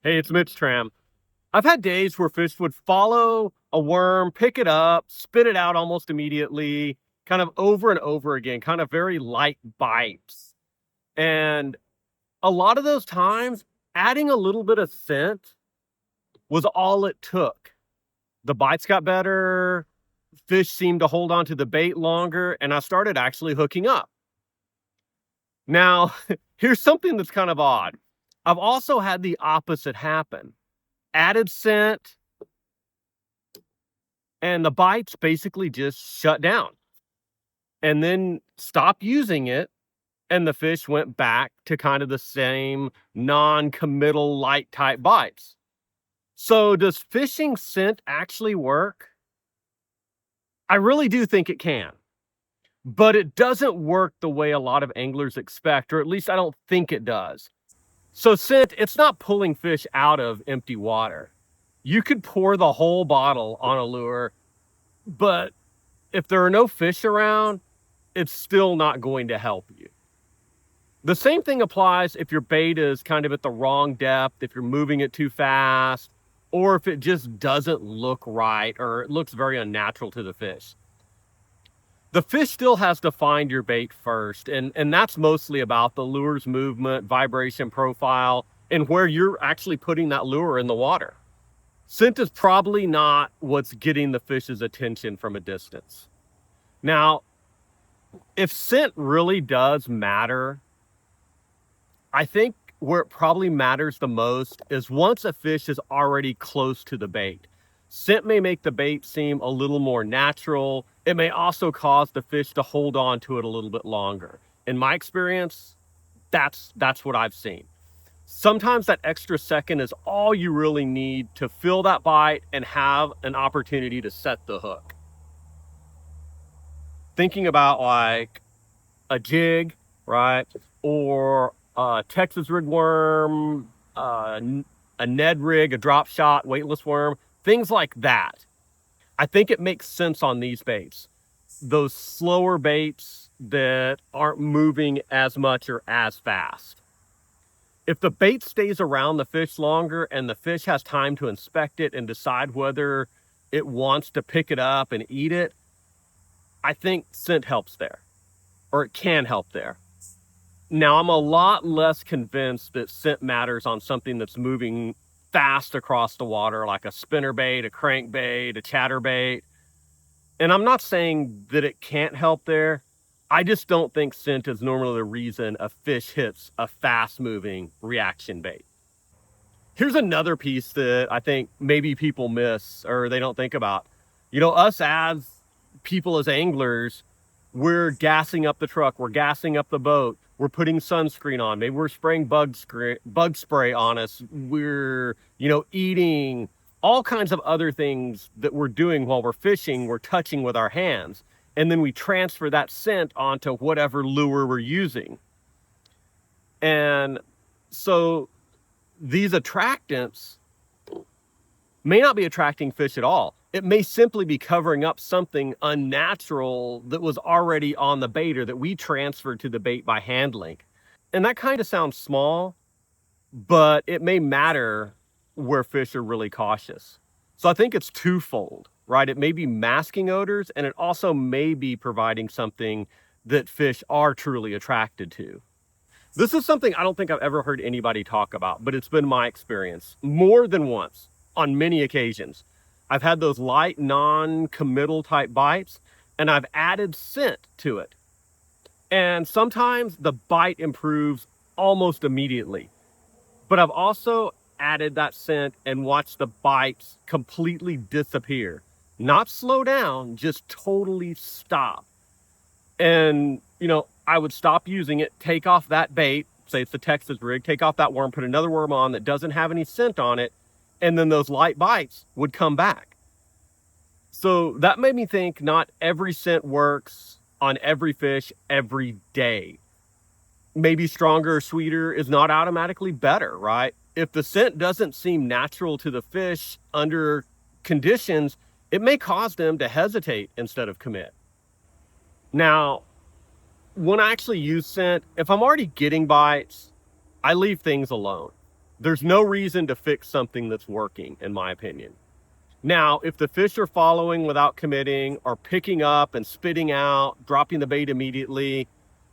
Hey, it's Mitch Tram. I've had days where fish would follow a worm, pick it up, spit it out almost immediately, kind of over and over again, kind of very light bites. And a lot of those times, adding a little bit of scent was all it took. The bites got better, fish seemed to hold on to the bait longer, and I started actually hooking up. Now, here's something that's kind of odd. I've also had the opposite happen. Added scent, and the bites basically just shut down and then stopped using it. And the fish went back to kind of the same non-committal light type bites. So does fishing scent actually work? I really do think it can, but it doesn't work the way a lot of anglers expect, or at least I don't think it does. So scent, it's not pulling fish out of empty water. You could pour the whole bottle on a lure, but if there are no fish around, it's still not going to help you. The same thing applies if your bait is kind of at the wrong depth, if you're moving it too fast, or if it just doesn't look right or it looks very unnatural to the fish. The fish still has to find your bait first, and that's mostly about the lure's movement, vibration profile, and where you're actually putting that lure in the water. Scent is probably not what's getting the fish's attention from a distance. Now, if scent really does matter, I think where it probably matters the most is once a fish is already close to the bait. Scent may make the bait seem a little more natural. It may also cause the fish to hold on to it a little bit longer. In my experience, that's what I've seen. Sometimes that extra second is all you really need to feel that bite and have an opportunity to set the hook. Thinking about like a jig, right? Or a Texas ringworm, a Ned rig, a drop shot, weightless worm, things like that. I think it makes sense on these baits. Those slower baits that aren't moving as much or as fast. If the bait stays around the fish longer and the fish has time to inspect it and decide whether it wants to pick it up and eat it, I think scent helps there, or it can help there. Now, I'm a lot less convinced that scent matters on something that's moving fast across the water, like a spinnerbait, a crankbait, a chatterbait. And I'm not saying that it can't help there. I just don't think scent is normally the reason a fish hits a fast moving reaction bait. Here's another piece that I think maybe people miss or they don't think about. Us as people, as anglers, we're gassing up the truck, we're gassing up the boat, we're putting sunscreen on, maybe we're spraying bug spray on us, we're, eating all kinds of other things that we're doing while we're fishing, we're touching with our hands. And then we transfer that scent onto whatever lure we're using. And so these attractants may not be attracting fish at all. It may simply be covering up something unnatural that was already on the bait or that we transferred to the bait by handling. And that kind of sounds small, but it may matter where fish are really cautious. So I think it's twofold, right? It may be masking odors, and it also may be providing something that fish are truly attracted to. This is something I don't think I've ever heard anybody talk about, but it's been my experience more than once on many occasions. I've had those light, non-committal type bites, and I've added scent to it. And sometimes the bite improves almost immediately. But I've also added that scent and watched the bites completely disappear. Not slow down, just totally stop. And, I would stop using it, take off that bait, say it's the Texas rig, take off that worm, put another worm on that doesn't have any scent on it, and then those light bites would come back. So that made me think not every scent works on every fish every day. Maybe stronger or sweeter is not automatically better, right? If the scent doesn't seem natural to the fish under conditions, it may cause them to hesitate instead of commit. Now, when I actually use scent, if I'm already getting bites, I leave things alone. There's no reason to fix something that's working, in my opinion. Now, if the fish are following without committing, or picking up and spitting out, dropping the bait immediately,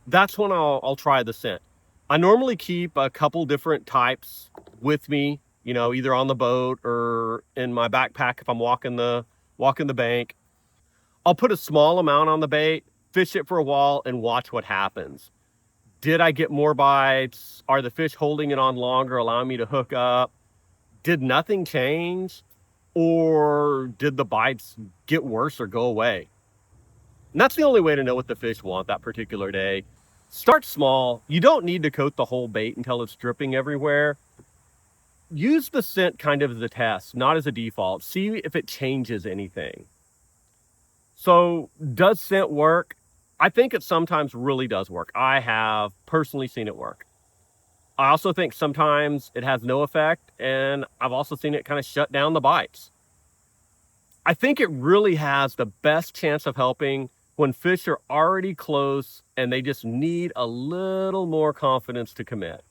that's when I'll try the scent. I normally keep a couple different types with me, either on the boat or in my backpack if I'm walking the bank. I'll put a small amount on the bait, fish it for a while, and watch what happens. Did I get more bites? Are the fish holding it on longer, allowing me to hook up? Did nothing change? Or did the bites get worse or go away? And that's the only way to know what the fish want that particular day. Start small. You don't need to coat the whole bait until it's dripping everywhere. Use the scent kind of as a test, not as a default. See if it changes anything. So, does scent work? I think it sometimes really does work. I have personally seen it work. I also think sometimes it has no effect, and I've also seen it kind of shut down the bites. I think it really has the best chance of helping when fish are already close and they just need a little more confidence to commit.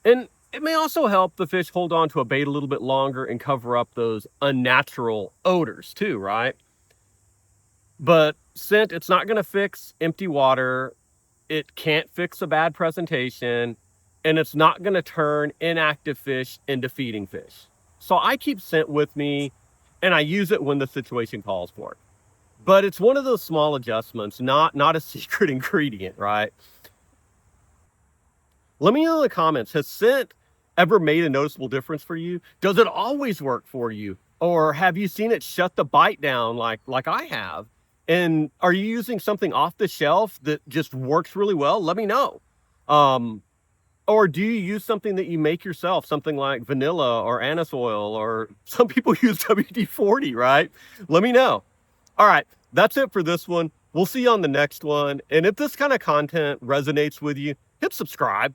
And it may also help the fish hold on to a bait a little bit longer and cover up those unnatural odors too, right? But scent, it's not going to fix empty water. It can't fix a bad presentation, and it's not going to turn inactive fish into feeding fish. So I keep scent with me, and I use it when the situation calls for it. But it's one of those small adjustments, not a secret ingredient, right? Let me know in the comments, has scent ever made a noticeable difference for you? Does it always work for you? Or have you seen it shut the bite down like I have? And are you using something off the shelf that just works really well? Let me know. Um, or do you use something that you make yourself, something like vanilla or anise oil, or some people use WD-40, right? Let me know. All right, that's it for this one. We'll see you on the next one. And if this kind of content resonates with you, hit subscribe.